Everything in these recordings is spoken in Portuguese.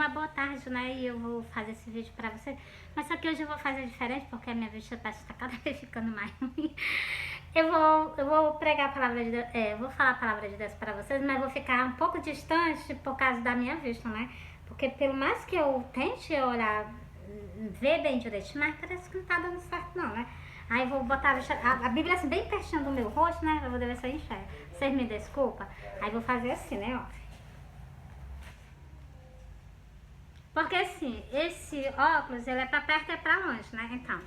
uma boa tarde, né? E eu vou fazer esse vídeo pra vocês. Mas só que hoje eu vou fazer diferente, porque a minha vista tá cada vez ficando mais ruim. Eu vou pregar a palavra de Deus, eu vou falar a palavra de Deus pra vocês, mas vou ficar um pouco distante por causa da minha vista, né? Porque pelo mais que eu tente olhar, ver bem direitinho, mas parece que não tá dando certo não, né? Aí eu vou botar a Bíblia assim bem pertinho do meu rosto, né? Eu vou ver se eu enxergo. Vocês me desculpam. Aí vou fazer assim, né, ó. Porque assim, esse óculos, ele é pra perto e é pra longe, né? Então,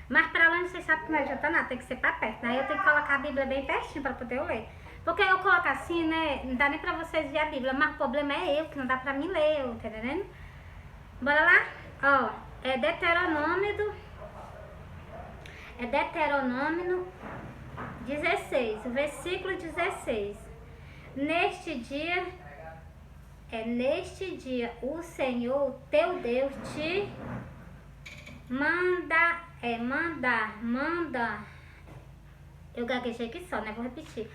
mas pra longe vocês sabem que não adianta nada, tem que ser pra perto, né? Eu tenho que colocar a Bíblia bem pertinho pra poder ler. Porque eu coloco assim, né? Não dá nem pra vocês ver a Bíblia, mas o problema é eu, que não dá pra mim ler, tá entendendo? Bora lá? Ó, é Deuteronômio 16, o versículo 16. Neste dia o Senhor teu Deus te manda, eu gaguejei aqui só, né? Vou repetir.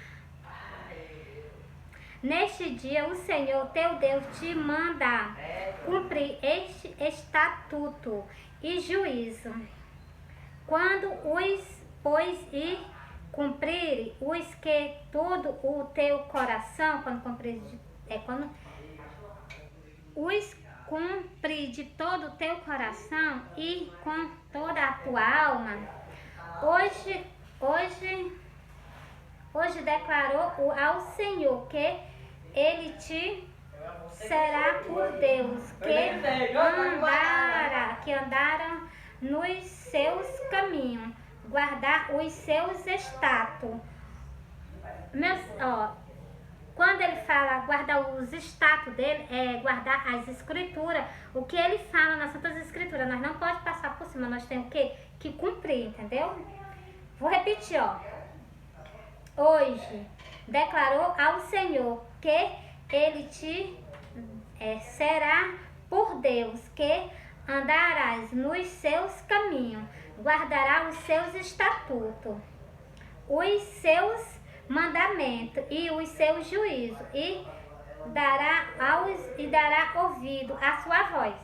Neste dia o Senhor teu Deus te manda cumprir este estatuto e juízo. Quando pois e cumprir os que todo o teu coração, quando os cumprir de todo o teu coração e com toda a tua alma, hoje declarou ao Senhor que ele te será por Deus, que andaram nos seus caminhos, guardar os seus estados. Quando ele fala guardar os status dele, é guardar as escrituras. O que ele fala nas Santas Escrituras, nós não podemos passar por cima, nós temos que cumprir, entendeu? Vou repetir, ó. Hoje declarou ao Senhor que ele te será por Deus, que andarás nos seus caminhos, guardará os seus estatutos, os seus mandamentos e os seus juízos, e dará ouvido à sua voz.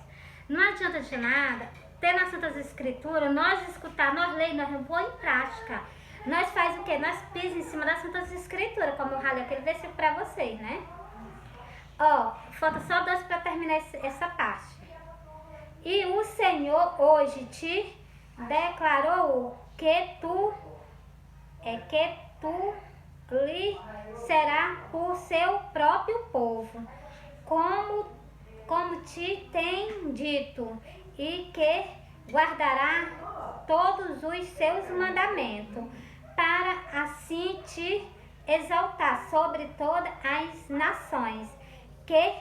Não adianta de nada ter nas Santas Escrituras, nós escutar, nós ler, nós não pôr em prática. Nós faz o quê? Nós pisamos em cima das Santas Escrituras, como eu ralei aquele versículo pra vocês, né? Ó, falta só 2 para terminar essa parte. E o Senhor hoje te declarou que tu lhe será por seu próprio povo, como te tem dito, e que guardará todos os seus mandamentos, para assim te exaltar sobre todas as nações que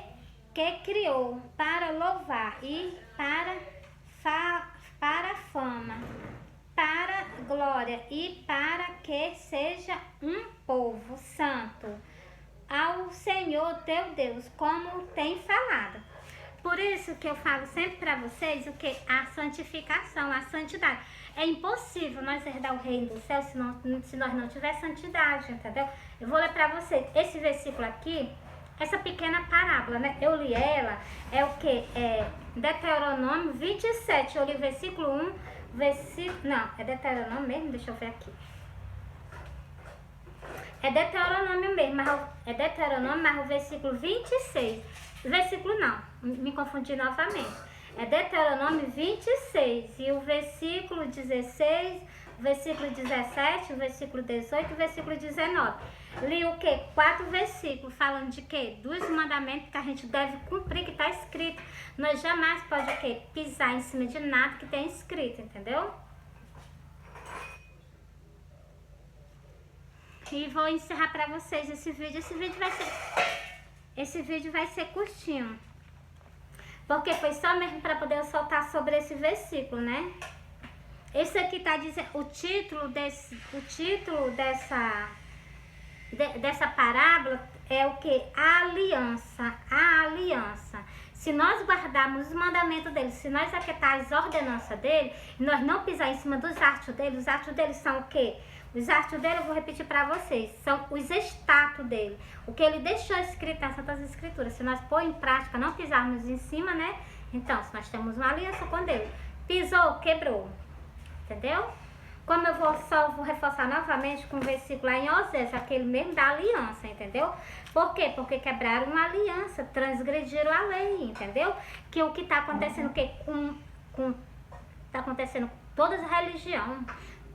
criou, para louvar e para fama, para glória e para que seja um povo santo ao Senhor teu Deus, como tem falado. Por isso que eu falo sempre para vocês o que? A santificação, a santidade. É impossível nós herdar o reino do céu se nós não tiver santidade, entendeu? Eu vou ler para vocês esse versículo aqui, essa pequena parábola, né? Eu li ela, é o que? É Deuteronômio 27, eu li versículo 1, não, é Deuteronômio mesmo, deixa eu ver aqui. É Deuteronômio mesmo, mas o versículo 26, versículo não, me confundi novamente. É Deuteronômio 26, e o versículo 16, o versículo 17, o versículo 18 e o versículo 19. Li o quê? 4 versículos falando de quê? Dos mandamentos que a gente deve cumprir, que está escrito. Nós jamais pode o quê? Pisar em cima de nada que tem escrito, entendeu? E vou encerrar para vocês esse vídeo. Esse vídeo vai ser curtinho, porque foi só mesmo para poder eu soltar sobre esse versículo, né? Esse aqui tá dizendo, o título dessa parábola é o que? A aliança. Se nós guardarmos os mandamentos dele, se nós acatar as ordenanças dele, nós não pisar em cima dos atos dele, os atos dele são o quê? Os artigos dele eu vou repetir para vocês. São os status dele. O que ele deixou escrito nas Santas Escrituras. Se nós pôr em prática, não pisarmos em cima, né? Então, se nós temos uma aliança com Deus, pisou, quebrou. Entendeu? Como eu vou reforçar novamente com o versículo lá em Osés, aquele mesmo da aliança, entendeu? Por quê? Porque quebraram uma aliança, transgrediram a lei, entendeu? Que o que está acontecendo o quê? Tá acontecendo com todas as religiões.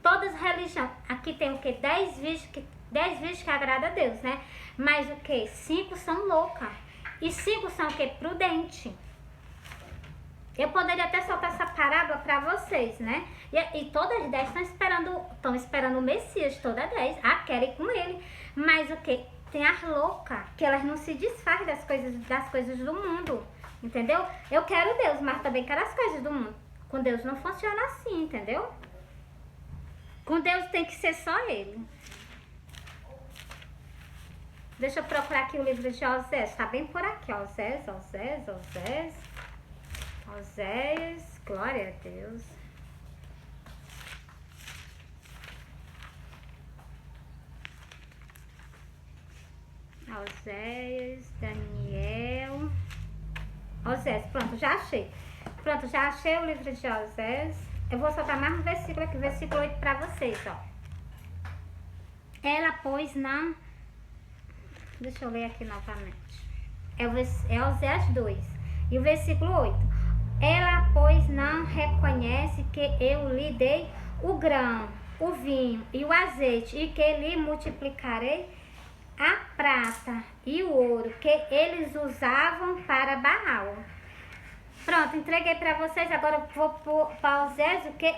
Todas as religiões. Aqui tem o quê? 10 virgens que agrada a Deus, né? Mas o quê? 5 são loucas. E 5 são o quê? Prudente. Eu poderia até soltar essa parábola para vocês, né? E todas as 10 estão esperando o Messias, todas 10. Ah, querem ir com ele. Mas o quê? Tem as loucas, que elas não se desfazem das coisas do mundo. Entendeu? Eu quero Deus, mas também quero as coisas do mundo. Com Deus não funciona assim, entendeu? Com Deus tem que ser só Ele. Deixa eu procurar aqui o livro de Osés. Tá bem por aqui, Osés. Oséias, glória a Deus. Oséias, Daniel. Osés, pronto, já achei. Pronto, já achei o livro de Osés. Eu vou soltar mais um versículo aqui, versículo 8 para vocês, ó. Ela, pois, não... Deixa eu ler aqui novamente. É Osés 2. E o versículo 8. Ela, pois, não reconhece que eu lhe dei o grão, o vinho e o azeite, e que lhe multiplicarei a prata e o ouro que eles usavam para Baal. Pronto, entreguei para vocês. Agora eu vou para Osés, o que?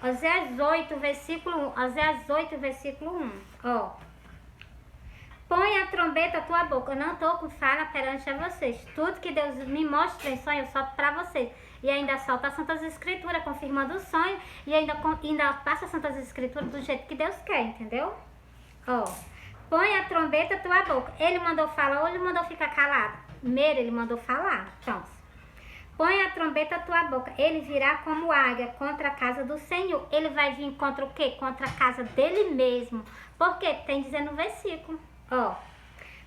Osés 8, versículo 1. Osés 8, versículo 1. Ó. Põe a trombeta à tua boca. Eu não estou com fala perante a vocês. Tudo que Deus me mostra em sonho, eu solto para vocês. E ainda solta as Santas Escrituras, confirmando o sonho. E ainda passa as Santas Escrituras do jeito que Deus quer, entendeu? Ó. Põe a trombeta à tua boca. Ele mandou falar ou ele mandou ficar calado? Primeiro ele mandou falar. Então, põe a trombeta à tua boca. Ele virá como águia contra a casa do Senhor. Ele vai vir contra o quê? Contra a casa dele mesmo. Por quê? Tem dizendo no versículo. Ó,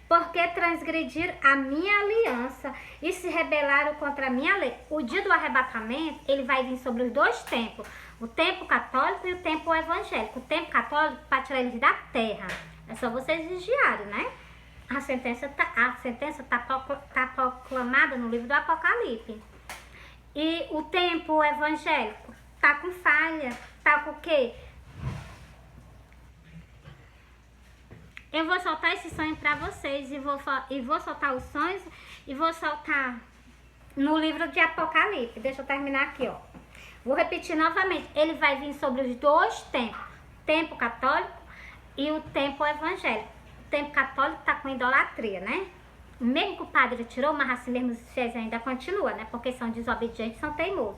porque transgredir a minha aliança e se rebelaram contra a minha lei. O dia do arrebatamento, ele vai vir sobre os dois tempos. O tempo católico e o tempo evangélico. O tempo católico para tirar eles da terra. É só vocês vigiarem, né? A sentença tá proclamada no livro do Apocalipse. E o tempo evangélico tá com falha. Tá com o quê? Eu vou soltar esse sonho para vocês e vou soltar os sonhos e vou soltar no livro de Apocalipse. Deixa eu terminar aqui, ó. Vou repetir novamente. Ele vai vir sobre os dois tempos. O tempo católico e o tempo evangélico. O tempo católico tá com idolatria, né? Mesmo que o padre tirou, mas assim mesmo os fiéis ainda continua, né? Porque são desobedientes, são teimosos.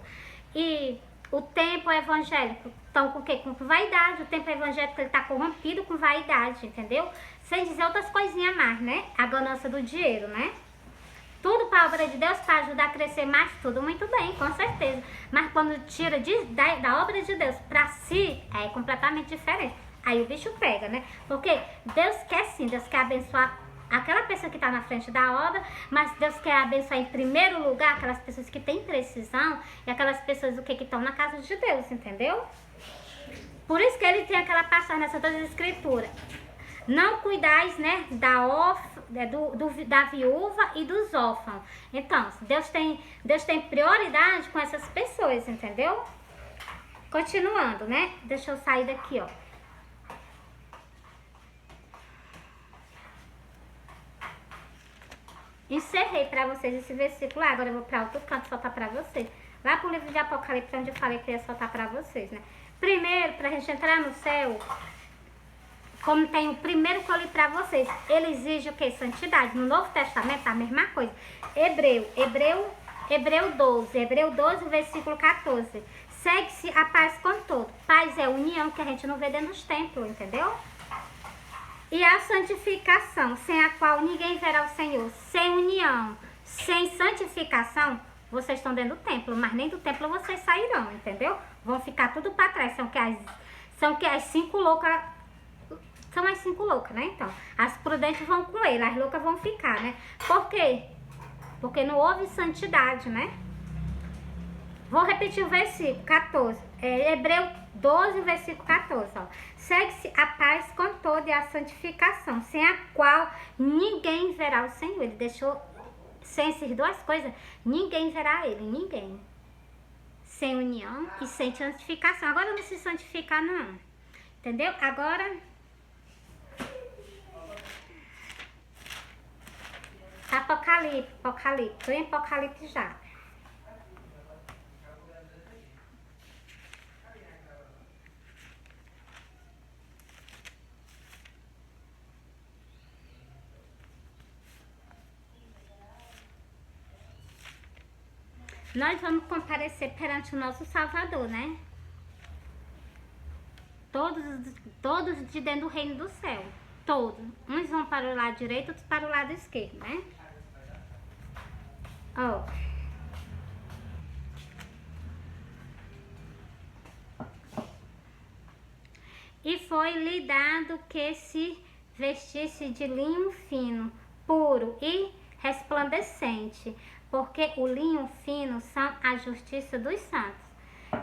E o tempo evangélico estão com o quê? Com vaidade. O tempo evangélico ele tá corrompido com vaidade, entendeu? Sem dizer outras coisinhas mais, né? A ganância do dinheiro, né? Tudo para a obra de Deus, para ajudar a crescer mais, tudo muito bem, com certeza. Mas quando tira da obra de Deus para si, é completamente diferente. Aí o bicho pega, né? Porque Deus quer sim, Deus quer abençoar aquela pessoa que está na frente da obra, mas Deus quer abençoar em primeiro lugar aquelas pessoas que têm precisão e aquelas pessoas que estão na casa de Deus, entendeu? Por isso que ele tem aquela passagem nessa Santas Escrituras. Não cuidais, né, da viúva e dos órfãos. Então, Deus tem prioridade com essas pessoas, entendeu? Continuando, né? Deixa eu sair daqui, ó. Encerrei para vocês esse versículo. Agora eu vou para outro canto soltar para vocês. Lá pro livro de Apocalipse, onde eu falei que eu ia soltar para vocês, né? Primeiro, pra gente entrar no céu, como tem o primeiro que eu li para vocês, ele exige o quê? Santidade. No Novo Testamento, a mesma coisa. Hebreu 12, versículo 14. Segue-se a paz com todo. Paz é união, que a gente não vê dentro dos templos, entendeu? E a santificação, sem a qual ninguém verá o Senhor. Sem união, sem santificação, vocês estão dentro do templo, mas nem do templo vocês sairão, entendeu? Vão ficar tudo para trás. São que as 5 loucas, são as 5 loucas, né? Então, as prudentes vão com ele, as loucas vão ficar, né? Por quê? Porque não houve santidade, né? Vou repetir o versículo 14. Hebreu 12, versículo 14. Ó. Segue-se a paz com toda e a santificação, sem a qual ninguém verá o Senhor. Ele deixou sem essas duas coisas, ninguém verá ele, ninguém. Sem união e sem santificação. Agora não se santificar, não. Entendeu? Agora... Apocalipse. Tô em Apocalipse já. Nós vamos comparecer perante o nosso Salvador, né? Todos de dentro do reino do céu. Todos. Uns vão para o lado direito, outros para o lado esquerdo, né? Ó. E foi-lhe dado que se vestisse de linho fino, puro e resplandecente, porque o linho fino são a justiça dos santos.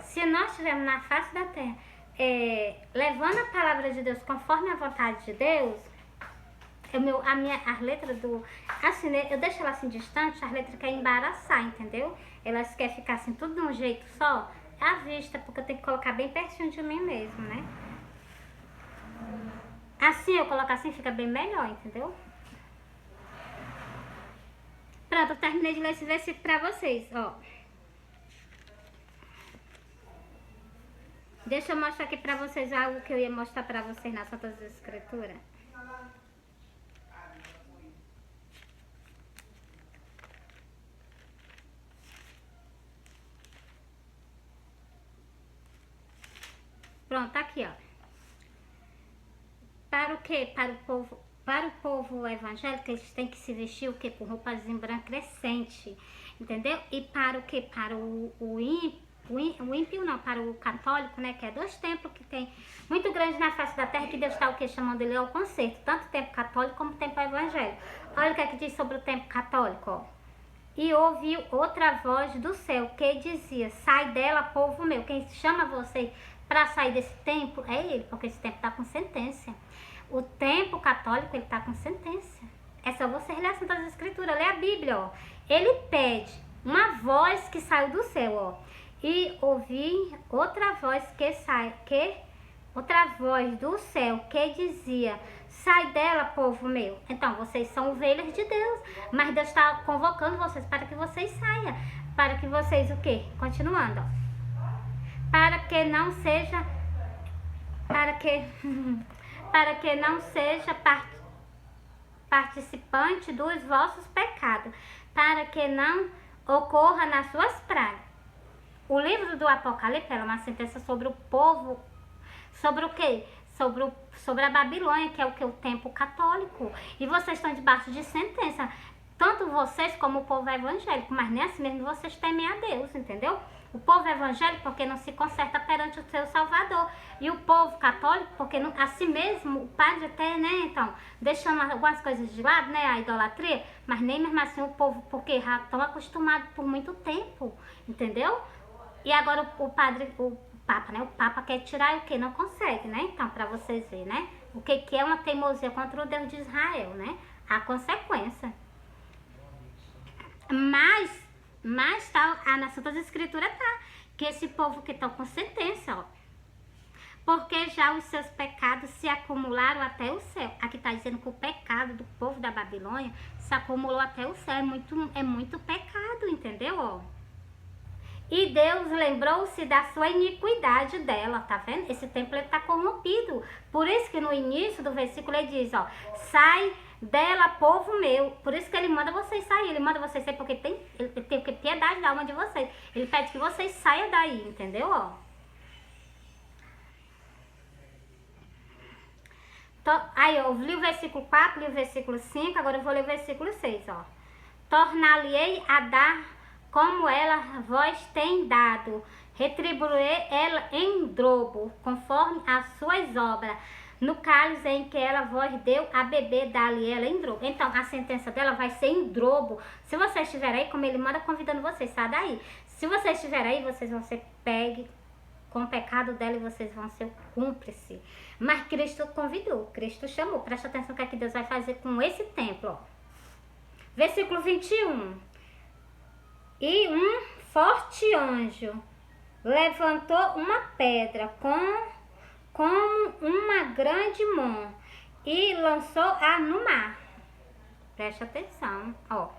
Se nós estivermos na face da terra, levando a palavra de Deus conforme a vontade de Deus, as letras do... Assim, né, eu deixo ela assim distante, as letras querem embaraçar, entendeu? Elas querem ficar assim tudo de um jeito só, à vista, porque eu tenho que colocar bem pertinho de mim mesmo, né? Assim, eu coloco assim, fica bem melhor, entendeu? Pronto, eu terminei de ler esse versículo pra vocês, ó. Deixa eu mostrar aqui pra vocês algo que eu ia mostrar pra vocês nas Santas Escrituras. Pronto, aqui, ó. Para o quê? Para o povo evangélico, eles têm que se vestir o quê? Com roupas embranquecentes, entendeu? E para o quê? Para o ímpio não, para o católico, né? Que é 2 templos que tem muito grande na face da terra, que Deus está o quê? Chamando ele ao concerto, tanto o templo católico como o templo evangélico. Olha o que é que diz sobre o templo católico, ó. E ouviu outra voz do céu que dizia: sai dela, povo meu. Quem chama você para sair desse templo é ele, porque esse templo está com sentença. O templo católico, ele está com sentença. É só você ler as Santas Escrituras, ler a Bíblia, ó. Ele pede uma voz que saiu do céu, ó. E ouvi outra voz outra voz do céu que dizia: sai dela, povo meu. Então, vocês são ovelhas de Deus, mas Deus está convocando vocês para que vocês saiam. Para que vocês o quê? Continuando, ó. Para que não seja participante dos vossos pecados, para que não ocorra nas suas pragas. O livro do Apocalipse é uma sentença sobre o povo, sobre o quê? Sobre a Babilônia, que é o que? O templo católico. E vocês estão debaixo de sentença, tanto vocês como o povo evangélico, mas nem assim mesmo vocês temem a Deus, entendeu? O povo evangélico porque não se conserta perante o seu Salvador. E o povo católico porque não, assim mesmo o padre até, né, então, deixando algumas coisas de lado, né, a idolatria, mas nem mesmo assim o povo, porque já estão acostumados por muito tempo, entendeu? E agora o Papa, né, o Papa quer tirar e o que? Não consegue, né, então, para vocês verem, né, o que é uma teimosia contra o Deus de Israel, né, a consequência. Mas tá, nas Santas Escrituras tá, que esse povo que estão com sentença, ó. Porque já os seus pecados se acumularam até o céu. Aqui tá dizendo que o pecado do povo da Babilônia se acumulou até o céu. É muito pecado, entendeu, ó? E Deus lembrou-se da sua iniquidade dela, tá vendo? Esse templo ele tá corrompido. Por isso que no início do versículo ele diz, ó, sai dela, povo meu. Por isso que ele manda vocês sair. Ele manda vocês sair porque ele tem piedade da alma de vocês. Ele pede que vocês saiam daí, entendeu? Ó. Aí eu li o versículo 4, li o versículo 5, agora eu vou ler o versículo 6, ó. Tornar-lhe-ei a dar como ela vós tem dado, retribuirei ela em dobro, conforme as suas obras. No cálice em que ela vos deu a beber, dá-lhe ela em dobro. Então, a sentença dela vai ser em dobro. Se você estiver aí, como ele manda, convidando vocês, sai daí. Se vocês estiverem aí, vocês vão ser pegue com o pecado dela e vocês vão ser cúmplice. Mas Cristo convidou, Cristo chamou. Presta atenção no que Deus vai fazer com esse templo. Ó. Versículo 21. E um forte anjo levantou uma pedra como uma grande mão e lançou-a no mar. Presta atenção, ó.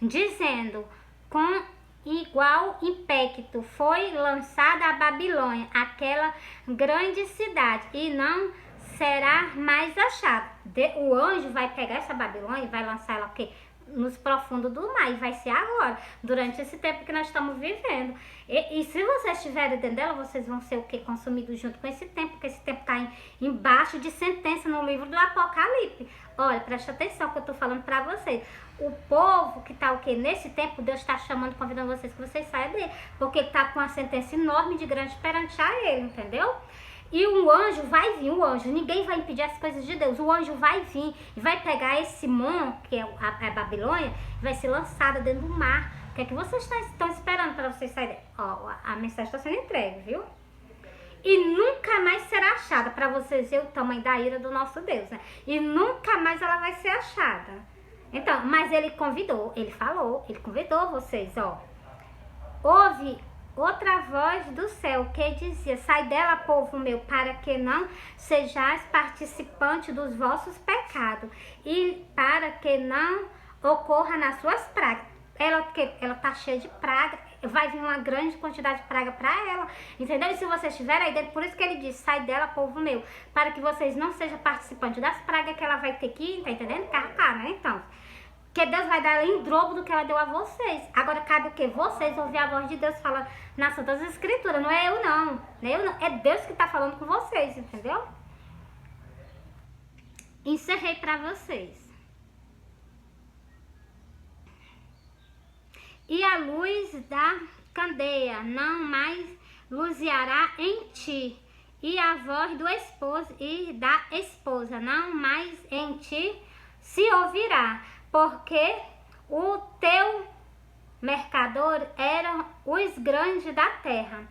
Dizendo, com igual impacto foi lançada a Babilônia, aquela grande cidade, e não será mais achada. O anjo vai pegar essa Babilônia e vai lançar ela o quê? Nos profundos do mar, e vai ser agora, durante esse tempo que nós estamos vivendo. E se vocês estiverem dentro dela, vocês vão ser o que? Consumidos junto com esse tempo, porque esse tempo está embaixo de sentença no livro do Apocalipse. Olha, presta atenção que eu estou falando para vocês. O povo que está o que? Nesse tempo, Deus está chamando, convidando vocês que vocês saiam dele, porque ele está com uma sentença enorme de grande perante a ele, entendeu? E um anjo vai vir, um anjo, ninguém vai impedir as coisas de Deus. O anjo vai vir e vai pegar esse monte, que é a Babilônia, e vai ser lançada dentro do mar. O que é que vocês estão esperando para vocês saírem? Ó, a mensagem está sendo entregue, viu? E nunca mais será achada, para vocês verem o tamanho da ira do nosso Deus, né? E nunca mais ela vai ser achada. Então, mas ele convidou, ele falou, ele convidou vocês, ó. Houve outra voz do céu que dizia, sai dela, povo meu, para que não sejais participante dos vossos pecados e para que não ocorra nas suas pragas. Ela tá cheia de praga, vai vir uma grande quantidade de praga para ela, entendeu? E se vocês estiverem aí dentro, por isso que ele diz, sai dela, povo meu, para que vocês não sejam participantes das pragas que ela vai ter que, tá entendendo? Carcar, né? Então, que Deus vai dar em dobro do que ela deu a vocês. Agora cabe o que? Vocês ouvir a voz de Deus falando nas Santas Escrituras. Não é eu não. Não é eu não. É Deus que está falando com vocês, entendeu? Encerrei para vocês. E a luz da candeia não mais luziará em ti. E a voz do esposo e da esposa não mais em ti se ouvirá. Porque o teu mercador eram os grandes da terra,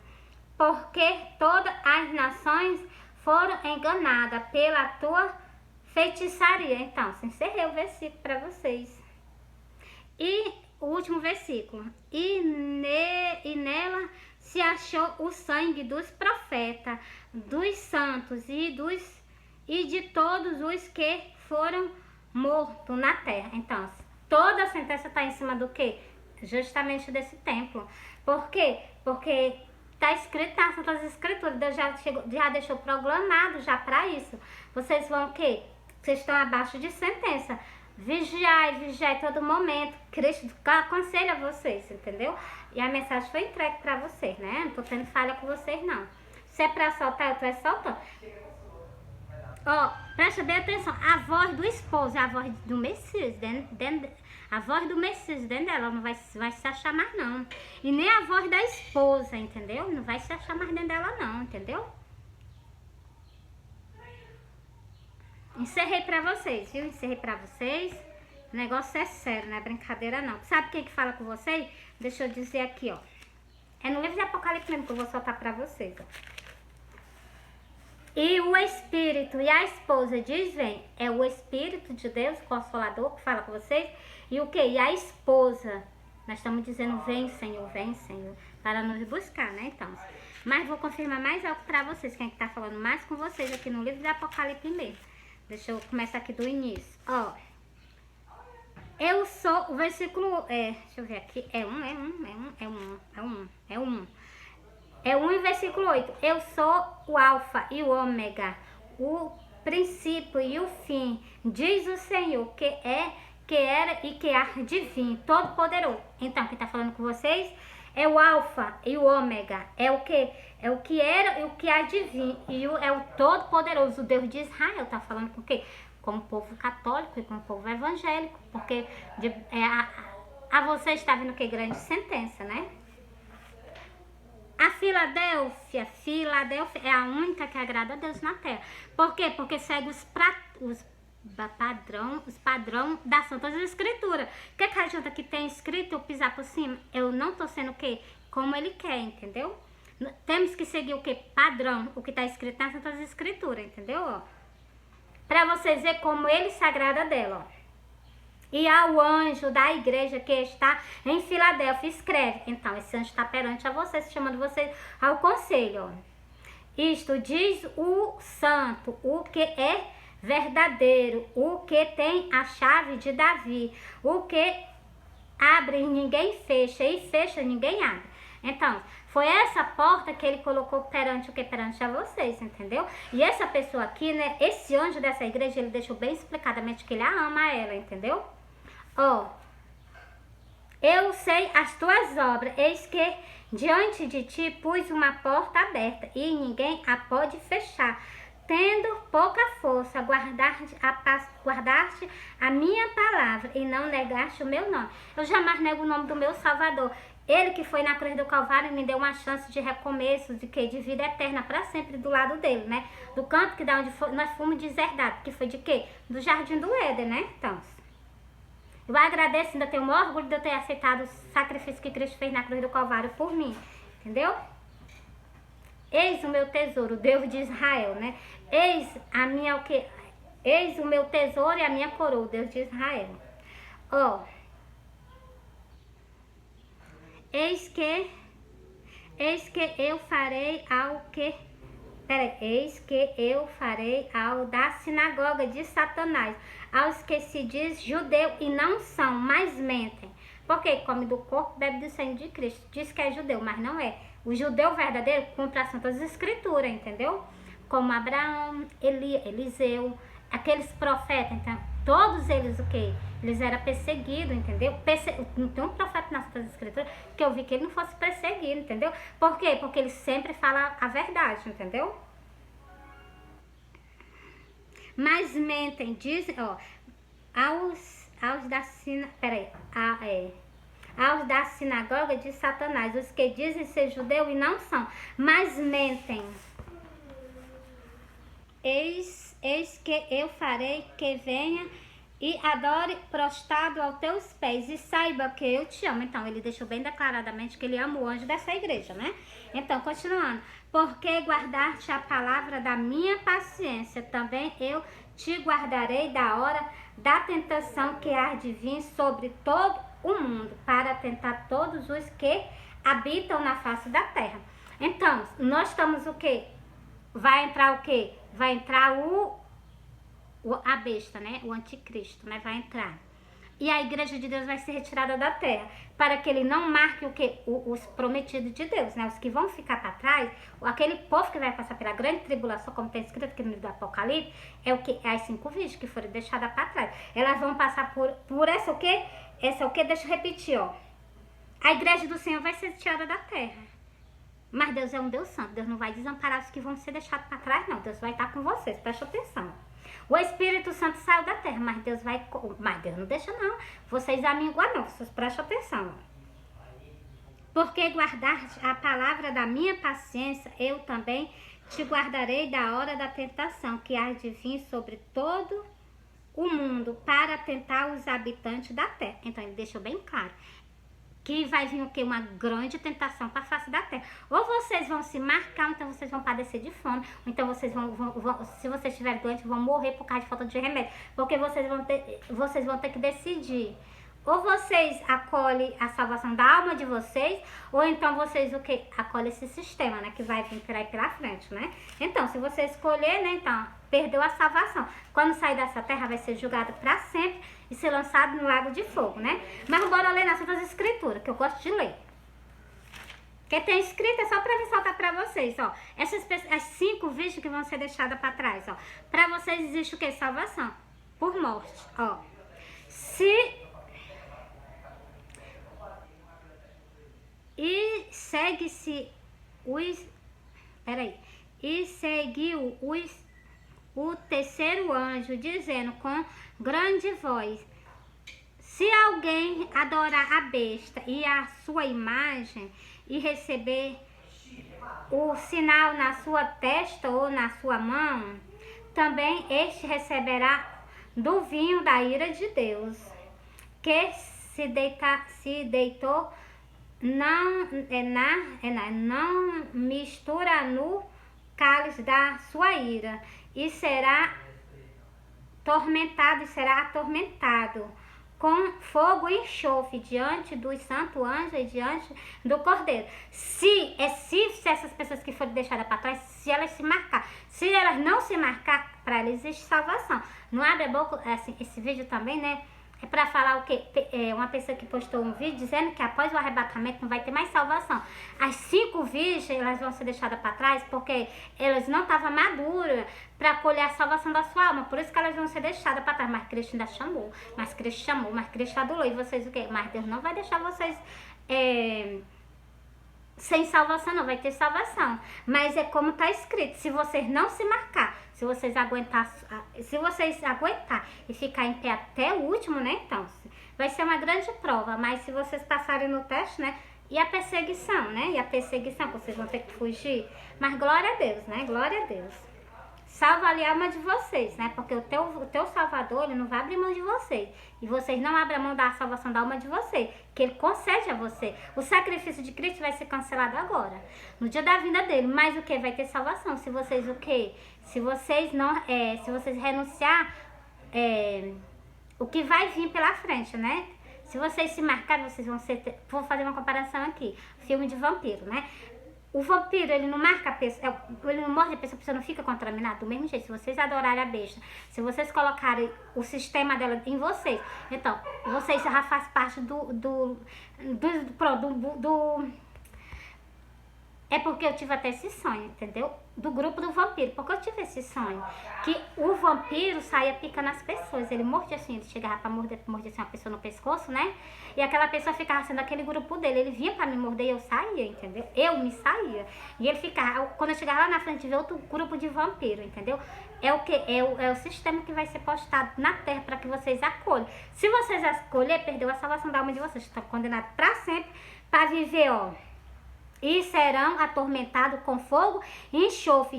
porque todas as nações foram enganadas pela tua feitiçaria. Então, encerrei o versículo para vocês. E o último versículo. E nela se achou o sangue dos profetas, dos santos e de todos os que foram morto na terra. Então, toda a sentença está em cima do quê? Justamente desse templo. Por quê? Porque está escrito nas Santas Escrituras, Deus já deixou programado já para isso. Vocês vão o quê? Vocês estão abaixo de sentença. Vigiai todo momento. Cristo aconselha vocês, entendeu? E a mensagem foi entregue para vocês, né? Não tô tendo falha com vocês, não. Se é para soltar, eu tô soltando. Ó, presta bem atenção, a voz do esposo, a voz do Messias, a voz do Messias dentro dela não vai se achar mais não. E nem a voz da esposa, entendeu? Não vai se achar mais dentro dela não, entendeu? Encerrei pra vocês, viu? Encerrei pra vocês. O negócio é sério, não é brincadeira não. Sabe quem que fala com vocês? Deixa eu dizer aqui, ó. É no livro de Apocalipse mesmo que eu vou soltar pra vocês, ó. E o Espírito e a esposa diz, vem, é o Espírito de Deus, Consolador, que fala com vocês. E o que? E a esposa, nós estamos dizendo, vem Senhor, para nos buscar, né? Então, mas vou confirmar mais algo para vocês, quem é que tá falando mais com vocês aqui no livro de Apocalipse mesmo. Deixa eu começar aqui do início, ó. Eu sou, o versículo, deixa eu ver aqui, é um em versículo 8. Eu sou o alfa e o ômega, o princípio e o fim, diz o Senhor, que era e que há de vir, todo poderoso. Então, quem está falando com vocês é o alfa e o ômega, é o que? É o que era e o que há de vir, e é o todo poderoso, o Deus de Israel. Está falando com o quê? Com o povo católico e com o povo evangélico, porque a você está vindo que grande sentença, né? A Filadélfia é a única que agrada a Deus na terra. Por quê? Porque segue os padrão das Santas Escrituras. O que adianta que tem escrito eu pisar por cima? Eu não tô sendo o quê? Como ele quer, entendeu? Temos que seguir o quê? Padrão, o que tá escrito nas Santas Escrituras, entendeu? Ó, pra vocês verem como ele se agrada dela, ó. E ao anjo da igreja que está em Filadélfia, escreve. Então, esse anjo está perante a vocês, chamando vocês ao conselho, ó. Isto diz o santo, o que é verdadeiro, o que tem a chave de Davi, o que abre e ninguém fecha, e fecha ninguém abre. Então, foi essa porta que ele colocou perante o que? Perante a vocês, entendeu? E essa pessoa aqui, né, esse anjo dessa igreja, ele deixou bem explicadamente que ele ama ela, entendeu? Ó, eu sei as tuas obras, eis que diante de ti pus uma porta aberta, e ninguém a pode fechar. Tendo pouca força, guardaste a minha palavra e não negaste o meu nome. Eu jamais nego o nome do meu Salvador. Ele que foi na cruz do Calvário me deu uma chance de recomeço, de vida eterna para sempre do lado dele, né? Do canto que da onde nós fomos deserdados, que foi de quê? Do Jardim do Éden, né? Então, eu agradeço, ainda tenho o maior orgulho de eu ter aceitado o sacrifício que Cristo fez na cruz do Calvário por mim, entendeu? Eis o meu tesouro, Deus de Israel, né? Eis o meu tesouro e a minha coroa, Deus de Israel. Ó, eis que eu farei eis que eu farei ao da sinagoga de Satanás, aos que se diz judeu e não são, mas mentem. Porque come do corpo, bebe do sangue de Cristo. Diz que é judeu, mas não é. O judeu verdadeiro cumpre as Santas Escrituras, entendeu? Como Abraão, Eliseu, aqueles profetas, então, todos eles o quê? Eles eram perseguidos, entendeu? Não tem um profeta nas Santas Escrituras que eu vi que ele não fosse perseguido, entendeu? Por quê? Porque ele sempre fala a verdade, entendeu? Mas mentem, dizem, ó, aos da sinagoga de Satanás, os que dizem ser judeu e não são, mas mentem. Eis que eu farei que venha e adore prostrado aos teus pés e saiba que eu te amo. Então, ele deixou bem declaradamente que ele ama o anjo dessa igreja, né? Então, continuando. Porque guardaste a palavra da minha paciência, também eu te guardarei da hora da tentação que há de vir sobre todo o mundo, para tentar todos os que habitam na face da terra. Então, nós estamos o quê? Vai entrar o quê? Vai entrar a besta, né? O anticristo, né? Vai entrar. E a igreja de Deus vai ser retirada da terra, para que ele não marque o quê? Os prometidos de Deus, né? Os que vão ficar para trás, aquele povo que vai passar pela grande tribulação, como tem escrito aqui no livro do Apocalipse, é o que? As 5 virgens que foram deixadas para trás. Elas vão passar por essa o quê? Essa o quê? Deixa eu repetir, ó. A igreja do Senhor vai ser retirada da terra. Mas Deus é um Deus santo. Deus não vai desamparar os que vão ser deixados para trás, não. Deus vai estar com vocês. Presta atenção. O Espírito Santo saiu da terra, mas Deus não deixa, não. Vocês amiguam, não. Vocês prestem atenção. Porque guardaste a palavra da minha paciência, eu também te guardarei da hora da tentação, que há de vir sobre todo o mundo, para tentar os habitantes da terra. Então, ele deixou bem claro que vai vir o quê? Uma grande tentação para a face da terra. Ou vocês vão se marcar, ou então vocês vão padecer de fome, ou então vocês vão se vocês estiverem doentes, vão morrer por causa de falta de remédio. Porque vocês vão ter que decidir. Ou vocês acolhem a salvação da alma de vocês, ou então vocês o quê? Acolhem esse sistema, né? Que vai vir por aí pela frente, né? Então, se você escolher, né? Então, perdeu a salvação. Quando sair dessa terra, vai ser julgado para sempre e ser lançado no lago de fogo, né? Mas bora ler nas outras escrituras, que eu gosto de ler. Que tem escrito, é só para ressaltar para vocês, ó. As 5 virgens que vão ser deixadas para trás, ó. Para vocês existe o quê? Salvação por morte, ó. E segue-se E seguiu o terceiro anjo, dizendo com grande voz: se alguém adorar a besta e a sua imagem e receber o sinal na sua testa ou na sua mão, também este receberá do vinho da ira de Deus, que se deitou, não mistura no cálice da sua ira, e será atormentado com fogo e enxofre diante dos santos anjos e diante do Cordeiro. Se essas pessoas que foram deixadas para trás, se elas se marcar, se elas não se marcar, para elas existe salvação. Não abre a boca, assim, esse vídeo também, né? É para falar o quê? Uma pessoa que postou um vídeo dizendo que após o arrebatamento não vai ter mais salvação. As 5 virgens, elas vão ser deixadas para trás porque elas não estavam maduras para colher a salvação da sua alma. Por isso que elas vão ser deixadas para trás. Mas Cristo ainda chamou. Mas Cristo adulou. E vocês o quê? Mas Deus não vai deixar vocês sem salvação, não. Vai ter salvação. Mas é como está escrito. Se vocês não se marcar, se vocês aguentar e ficar em pé até o último, né? Então, vai ser uma grande prova. Mas se vocês passarem no teste, né? E a perseguição, né? E a perseguição, vocês vão ter que fugir. Mas glória a Deus, né? Glória a Deus. Salva ali a alma de vocês, né? Porque o teu Salvador, ele não vai abrir mão de vocês. E vocês não abrem mão da salvação da alma de vocês, que ele concede a você. O sacrifício de Cristo vai ser cancelado agora, no dia da vinda dele. Mas o que? Vai ter salvação. Se vocês o quê? Se vocês não, se vocês renunciar, o que vai vir pela frente, né? Se vocês se marcarem, vocês vão ser... Vou fazer uma comparação aqui. Filme de vampiro, né? O vampiro, ele não marca a pessoa, ele não morde a pessoa não fica contaminado. Do mesmo jeito, se vocês adorarem a besta, se vocês colocarem o sistema dela em vocês, então, vocês já fazem parte é porque eu tive até esse sonho, entendeu? Do grupo do vampiro, porque eu tive esse sonho. Que o vampiro saía picando as pessoas. Ele mordia assim, ele chegava pra morder assim, uma pessoa no pescoço, né? E aquela pessoa ficava sendo aquele grupo dele. Ele vinha pra me morder e eu saía, entendeu? Eu me saía. E ele ficava, quando eu chegava lá na frente, ver outro grupo de vampiro, entendeu? É o que? É o sistema que vai ser postado na terra para que vocês acolham. Se vocês acolher, perdeu a salvação da alma de vocês. Estão condenados pra sempre pra viver, ó. E serão atormentados com fogo e enxofre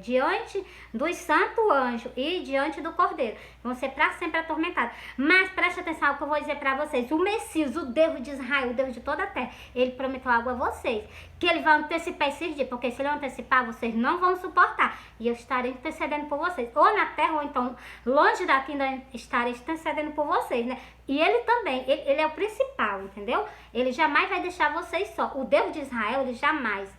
diante dos santos anjos e diante do Cordeiro. Vão ser para sempre atormentados. Mas preste atenção ao que eu vou dizer para vocês. O Messias, o Deus de Israel, o Deus de toda a terra, ele prometeu algo a vocês. Que ele vai antecipar esses dias. Porque se ele antecipar, vocês não vão suportar. E eu estarei intercedendo por vocês. Ou na terra, ou então longe daqui, ainda estarei intercedendo por vocês, né? E ele também, ele é o principal, entendeu? Ele jamais vai deixar vocês só. O Deus de Israel, ele jamais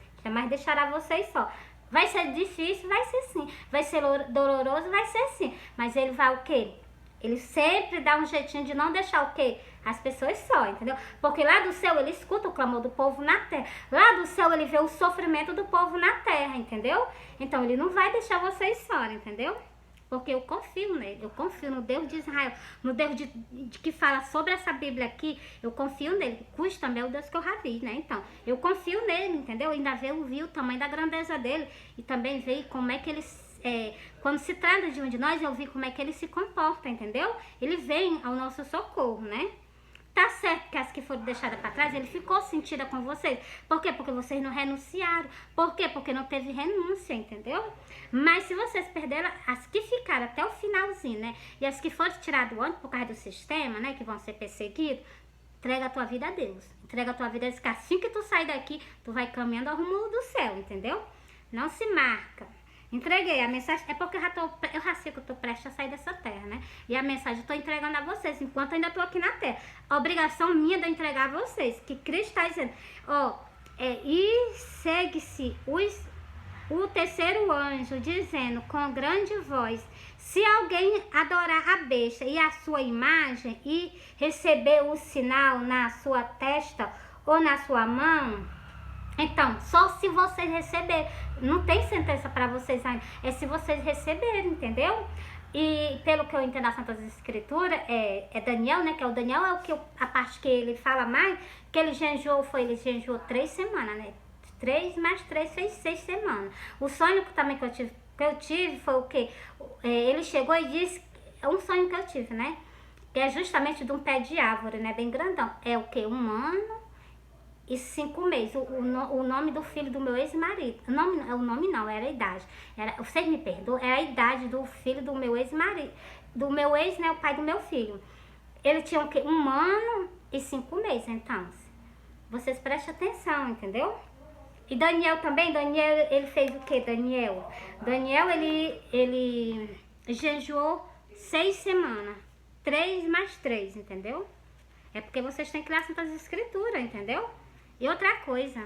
deixará vocês só. Vai ser difícil, vai ser sim. Vai ser doloroso, vai ser sim. Mas ele vai o quê? Ele sempre dá um jeitinho de não deixar o quê? As pessoas só, entendeu? Porque lá do céu ele escuta o clamor do povo na terra. Lá do céu ele vê o sofrimento do povo na terra, entendeu? Então ele não vai deixar vocês só, entendeu? Porque eu confio nele, eu confio no Deus de Israel, no Deus de que fala sobre essa Bíblia aqui, eu confio nele. Custa também é o Deus que eu já vi, né? Então, eu confio nele, entendeu? Ainda vi o tamanho da grandeza dele e também vi como é que ele, quando se trata de um de nós, eu vi como é que ele se comporta, entendeu? Ele vem ao nosso socorro, né? Tá certo que as que foram deixadas para trás, ele ficou sentida com vocês. Por quê? Porque vocês não renunciaram. Por quê? Porque não teve renúncia, entendeu? Mas se vocês perderam, as que ficaram até o finalzinho, né? E as que foram tiradas antes por causa do sistema, né? Que vão ser perseguidos, entrega a tua vida a Deus. Entrega a tua vida a Deus, que assim que tu sair daqui, tu vai caminhando ao rumo do céu, entendeu? Não se marca. Entreguei a mensagem, é porque eu já sei que eu tô prestes a sair dessa terra, né? E a mensagem eu tô entregando a vocês, enquanto eu ainda tô aqui na terra. A obrigação minha de entregar a vocês, que Cristo está dizendo, e segue-se o terceiro anjo, dizendo com grande voz, se alguém adorar a besta e a sua imagem e receber o sinal na sua testa ou na sua mão... Então, só se vocês receberem, não tem sentença para vocês ainda, é se vocês receberem, entendeu? E pelo que eu entendo da Santa Escritura, é Daniel, né? Que é o Daniel, a parte que ele fala mais, que ele jejuou 3 semanas, né? 3 mais 3 fez 6 semanas. O sonho também que eu tive foi o quê? Ele chegou e disse, um sonho que eu tive, né? Que é justamente de um pé de árvore, né? Bem grandão. É o quê? 1 ano e 5 meses. O nome do filho do meu ex-marido. O nome não, era a idade. Vocês me perdoam, era a idade do filho do meu ex-marido. Do meu ex, né? O pai do meu filho. Ele tinha o quê? 1 ano e 5 meses, então. Vocês prestem atenção, entendeu? E Daniel também, ele fez o quê, Daniel? Daniel, ele jejuou 6 semanas. 3 mais 3, entendeu? É porque vocês têm que ler as Santas Escrituras, entendeu? E outra coisa,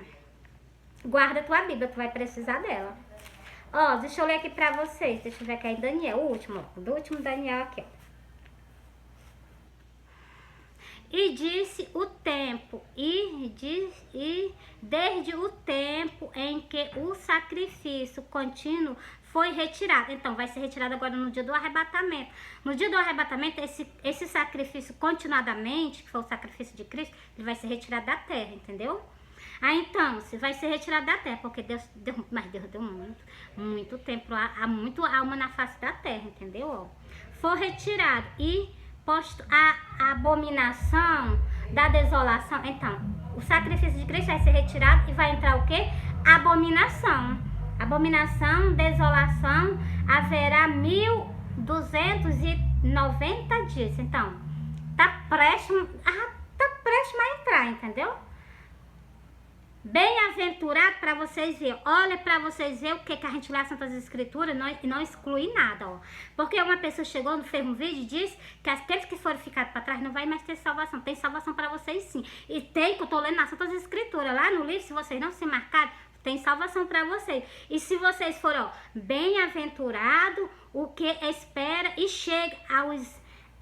guarda a tua Bíblia, tu vai precisar dela. Ó, deixa eu ler aqui pra vocês, deixa eu ver aqui em Daniel, o último, ó, do último Daniel aqui, ó. E disse o tempo, desde o tempo em que o sacrifício contínuo foi retirado. Então, vai ser retirado agora no dia do arrebatamento. No dia do arrebatamento, esse sacrifício continuadamente, que foi o sacrifício de Cristo, ele vai ser retirado da terra, entendeu? Aí, então, se vai ser retirado da terra, porque Deus deu muito tempo, há muito alma na face da terra, entendeu? Ó, foi retirado e posto a abominação da desolação. Então, o sacrifício de Cristo vai ser retirado e vai entrar o quê? Abominação. Abominação, desolação, haverá 1290 dias. Então, tá prestes a entrar, entendeu? Bem-aventurado para vocês verem. Olha para vocês verem o que a gente lê as Santas Escrituras e não exclui nada, ó. Porque uma pessoa chegou, fez um vídeo e disse que aqueles que foram ficados para trás não vai mais ter salvação. Tem salvação para vocês sim. E tem, que eu tô lendo nas Santas Escrituras, lá no livro, se vocês não se marcarem, tem salvação para vocês. E se vocês forem, ó, bem-aventurado o que espera e chega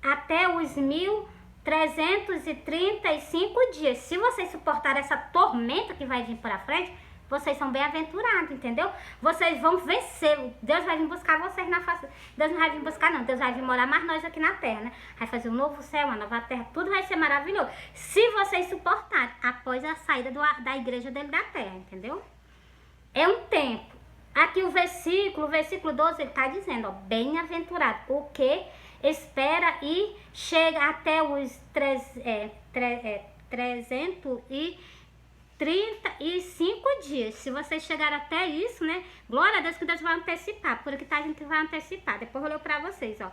até os 1335 dias. Se vocês suportarem essa tormenta que vai vir para frente, vocês são bem-aventurados, entendeu? Vocês vão vencer. Deus vai vir buscar vocês na face. Deus não vai vir buscar, não. Deus vai vir morar mais nós aqui na terra, né? Vai fazer um novo céu, uma nova terra. Tudo vai ser maravilhoso. Se vocês suportarem após a saída da igreja dele da terra, entendeu? É um tempo. Aqui o versículo 12, ele está dizendo, ó, bem-aventurado o que espera e chega até os 335 dias. Se vocês chegarem até isso, né? Glória a Deus que Deus vai antecipar. Por aqui tá a gente que vai antecipar. Depois eu leio pra vocês, ó.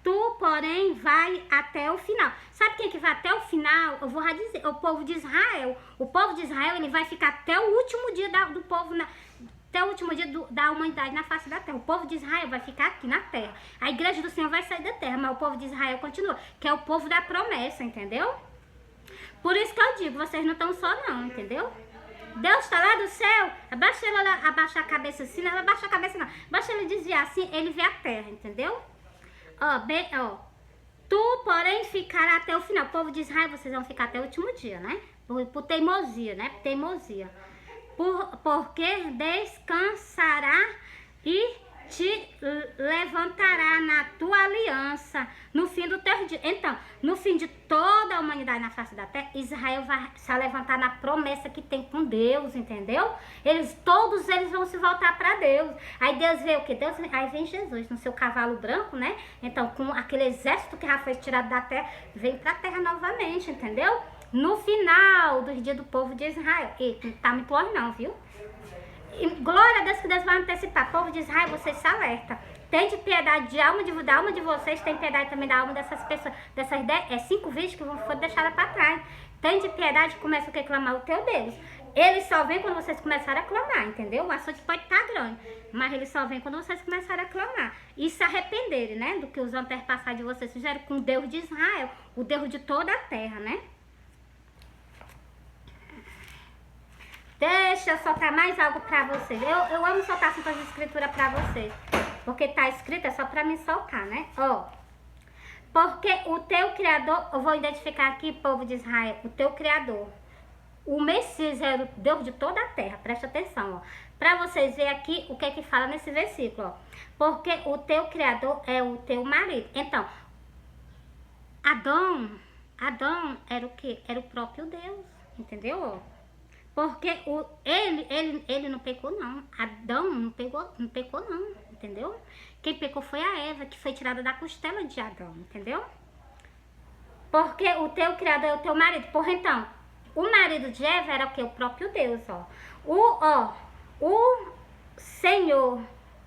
Tu, porém, vai até o final. Sabe quem que vai até o final? Eu vou dizer, o povo de Israel. O povo de Israel, ele vai ficar até o último dia do povo até o último dia da humanidade na face da terra. O povo de Israel vai ficar aqui na terra. A igreja do Senhor vai sair da terra, mas o povo de Israel continua, que é o povo da promessa, entendeu? Por isso que eu digo, vocês não estão só não, entendeu? Deus está lá do céu, abaixa ele, abaixa a cabeça assim, não abaixa a cabeça não. Basta ele desviar assim, ele vê a terra, entendeu? Ó, tu, porém, ficará até o final. O povo de Israel, vocês vão ficar até o último dia, né? Por teimosia, né? Por teimosia. Porque descansará e te levantará na tua aliança no fim do teu dia. Então, no fim de toda a humanidade na face da terra, Israel vai se levantar na promessa que tem com Deus, entendeu? Todos eles vão se voltar para Deus. Aí Deus vê o que? Aí vem Jesus no seu cavalo branco, né? Então, com aquele exército que já foi tirado da terra, vem para a terra novamente, entendeu? No final dos dias do povo de Israel. E não tá muito longe não, viu? E, glória a Deus que Deus vai antecipar. Povo de Israel, vocês se alerta. Tem de piedade da alma de vocês, tem piedade também da alma dessas pessoas, dessas 5 vídeos que foram deixadas para trás. Tem de piedade, começa a clamar o teu Deus. Ele só vem quando vocês começarem a clamar, entendeu? O açoite pode estar grande, mas ele só vem quando vocês começarem a clamar. E se arrependerem, né? Do que os antepassados de vocês fizeram com o Deus de Israel, o Deus de toda a terra, né? Deixa eu soltar mais algo pra vocês. Eu amo soltar essas escrituras pra vocês. Porque tá escrito, é só pra me soltar, né? Ó. Porque o teu Criador, eu vou identificar aqui, povo de Israel, o teu Criador. O Messias era o Deus de toda a terra. Presta atenção, ó. Pra vocês verem aqui o que é que fala nesse versículo, ó. Porque o teu Criador é o teu marido. Então, Adão era o quê? Era o próprio Deus. Entendeu, ó? Porque ele não pecou, não. Adão não pecou, não, entendeu? Quem pecou foi a Eva, que foi tirada da costela de Adão, entendeu? Porque o teu Criador é o teu marido. Porra, então, O marido de Eva era o que? O próprio Deus, ó. O Senhor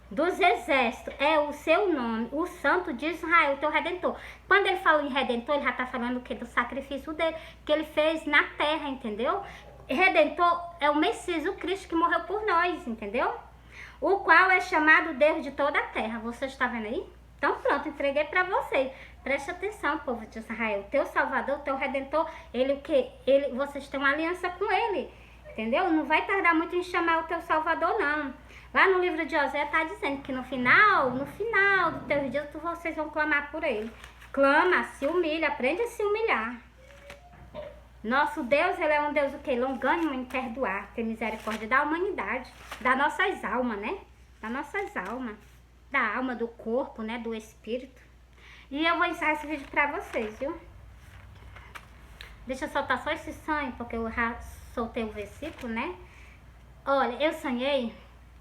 dos exércitos é o seu nome, o Santo de Israel, teu Redentor. Quando ele fala em Redentor, ele já está falando o quê? Do sacrifício dele, que ele fez na terra, entendeu? Redentor é o Messias, o Cristo que morreu por nós, entendeu? O qual é chamado Deus de toda a terra. Você está vendo aí? Então pronto, entreguei para vocês. Preste atenção, povo de Israel. Teu Salvador, teu Redentor, ele o quê? Vocês têm uma aliança com ele, entendeu? Não vai tardar muito em chamar o teu Salvador, não. Lá no livro de Osé está dizendo que no final do teu dia, vocês vão clamar por ele. Clama, se humilha, aprende a se humilhar. Nosso Deus, ele é um Deus o quê? Longânimo em perdoar, ter misericórdia da humanidade, das nossas almas, né? Das nossas almas, da alma, do corpo, né? Do espírito. E eu vou encerrar esse vídeo pra vocês, viu? Deixa eu soltar só esse sonho, porque eu já soltei o versículo, né? Olha, eu sonhei,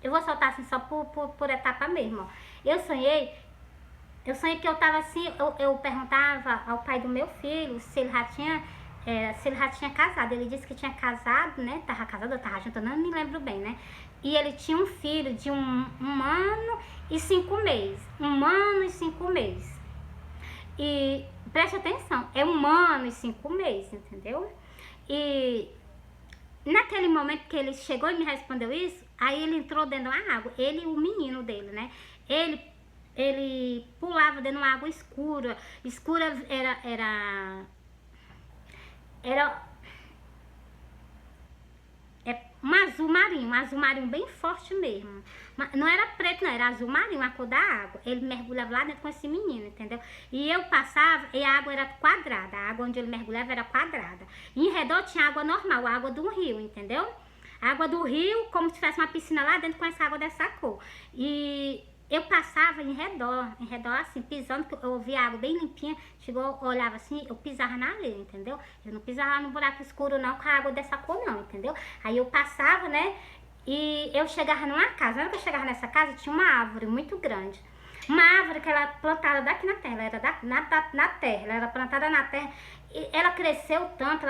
eu vou soltar assim só por etapa mesmo, ó. Eu sonhei que eu tava assim, eu perguntava ao pai do meu filho se ele já tinha casado. Ele disse que tinha casado, né? Tava casado, eu tava junto, eu não me lembro bem, né? E ele tinha um filho de um ano e 5 meses. 1 ano e 5 meses. E preste atenção, é 1 ano e 5 meses, entendeu? E naquele momento que ele chegou e me respondeu isso, aí ele entrou dentro da água, ele e o menino dele, né? Ele pulava dentro de uma água escura. Escura era um azul marinho bem forte mesmo. Não era preto, não, era azul marinho, a cor da água. Ele mergulhava lá dentro com esse menino, entendeu? E eu passava e a água era quadrada, a água onde ele mergulhava era quadrada. E em redor tinha água normal, a água do rio, entendeu? A água do rio, como se tivesse uma piscina lá dentro com essa água dessa cor. E eu passava em redor assim, pisando, que eu ouvia a água bem limpinha, eu olhava assim, eu pisava na areia, entendeu? Eu não pisava lá no buraco escuro não, com a água dessa cor não, entendeu? Aí eu passava, né, e eu chegava numa casa. Na hora que eu chegava nessa casa, tinha uma árvore muito grande. Uma árvore que ela era plantada daqui na terra, ela era na terra, ela era plantada na terra, e ela cresceu tanto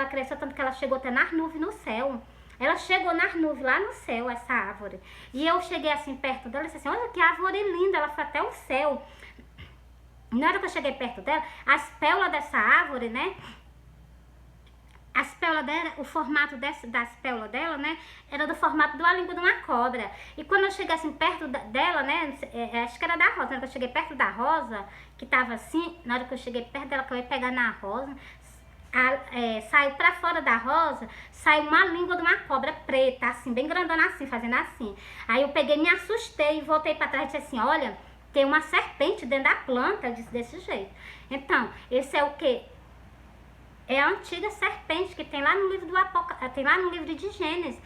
que ela chegou até nas nuvens no céu. Ela chegou nas nuvens, lá no céu, essa árvore. E eu cheguei assim perto dela e disse assim, olha que árvore linda, ela foi até o céu. Na hora que eu cheguei perto dela, as pérolas dessa árvore, né? As pérolas dela, o formato das pérolas dela, né? Era do formato de uma língua de uma cobra. E quando eu cheguei assim perto dela, né? Acho que era da rosa. Na hora que eu cheguei perto da rosa, que tava assim, na hora que eu cheguei perto dela, que eu ia pegar na rosa, saiu pra fora da rosa, saiu uma língua de uma cobra preta, assim, bem grandona assim, fazendo assim. Aí eu peguei, me assustei e voltei pra trás e disse assim, olha, tem uma serpente dentro da planta. Eu disse desse jeito. Então, esse é o quê? É a antiga serpente que tem lá no livro do Apocalipse, tem lá no livro de Gênesis.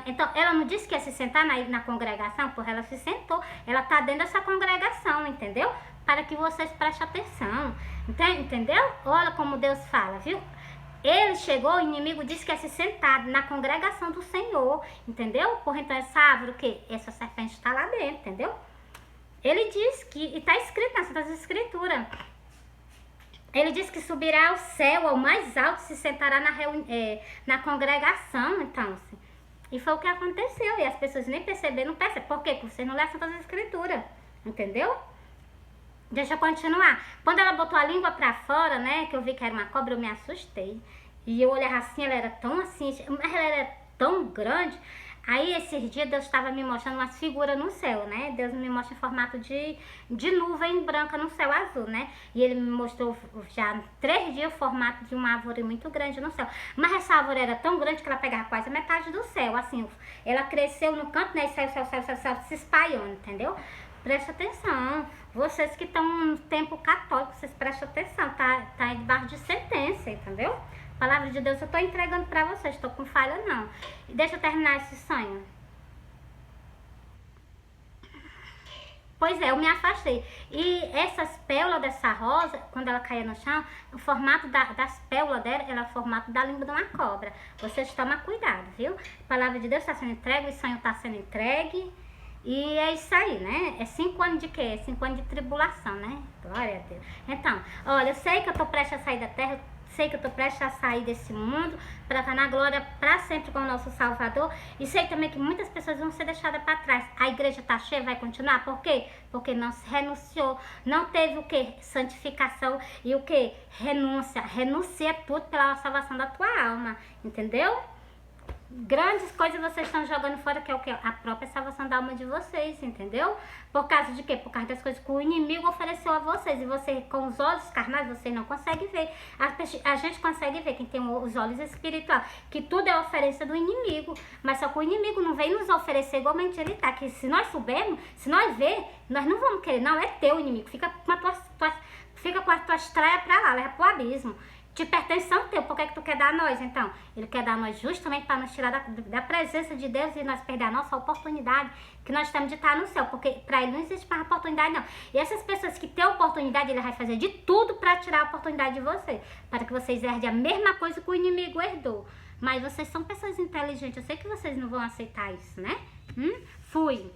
Então, ela não disse que ia se sentar na congregação, porque ela se sentou. Ela tá dentro dessa congregação, entendeu? Para que vocês prestem atenção. Entendeu? Olha como Deus fala, viu? Ele chegou, o inimigo disse que ia se sentar na congregação do Senhor, entendeu? Por então essa árvore, o quê? Essa serpente está lá dentro, entendeu? Ele diz que, e está escrito nas Santas Escrituras, ele diz que subirá ao céu, ao mais alto, se sentará na congregação, então, assim. E foi o que aconteceu, e as pessoas nem perceberam, por quê? Porque você não lê as Santas Escrituras, entendeu? Deixa eu continuar. Quando ela botou a língua pra fora, né, que eu vi que era uma cobra, eu me assustei. E eu olhava assim, ela era tão assim, mas ela era tão grande. Aí esses dias Deus estava me mostrando umas figuras no céu, né? Deus me mostra em formato de nuvem branca no céu azul, né? E ele me mostrou já 3 dias o formato de uma árvore muito grande no céu. Mas essa árvore era tão grande que ela pegava quase a metade do céu, assim. Ela cresceu no canto, né? Céu, se espalhando, entendeu? Presta atenção. Vocês que estão no tempo católico, vocês prestem atenção. Tá debaixo de sentença, entendeu? Palavra de Deus eu tô entregando pra vocês, tô com falha não. E deixa eu terminar esse sonho. Pois é, eu me afastei. E essas pérolas dessa rosa, quando ela caía no chão, o formato das pérolas dela era o formato da língua de uma cobra. Vocês tomam cuidado, viu? A palavra de Deus está sendo entregue, o sonho está sendo entregue. E é isso aí, né? É 5 anos de quê? É 5 anos de tribulação, né? Glória a Deus. Então, olha, eu sei que eu tô prestes a sair da terra, sei que eu tô prestes a sair desse mundo para estar na glória para sempre com o nosso Salvador. E sei também que muitas pessoas vão ser deixadas para trás. A igreja tá cheia, vai continuar. Por quê? Porque não se renunciou. Não teve o quê? Santificação e o quê? Renúncia. Renuncia tudo pela salvação da tua alma. Entendeu? Grandes coisas vocês estão jogando fora, que é o que? A própria salvação da alma de vocês, entendeu? Por causa de quê? Por causa das coisas que o inimigo ofereceu a vocês. E você, com os olhos carnais, você não consegue ver. A gente consegue ver, quem tem os olhos espirituais, que tudo é oferência do inimigo. Mas só que o inimigo não vem nos oferecer igualmente ele tá. Que se nós soubermos, se nós ver, nós não vamos querer. Não, é teu inimigo. Fica com as tuas traias pra lá, leva pro abismo. Te pertence são teu, por que tu quer dar a nós, então? Ele quer dar a nós justamente para nos tirar da presença de Deus e nós perder a nossa oportunidade que nós temos de estar no céu, porque para ele não existe mais oportunidade, não. E essas pessoas que têm oportunidade, ele vai fazer de tudo para tirar a oportunidade de você, para que vocês herdem a mesma coisa que o inimigo herdou. Mas vocês são pessoas inteligentes, eu sei que vocês não vão aceitar isso, né? Fui.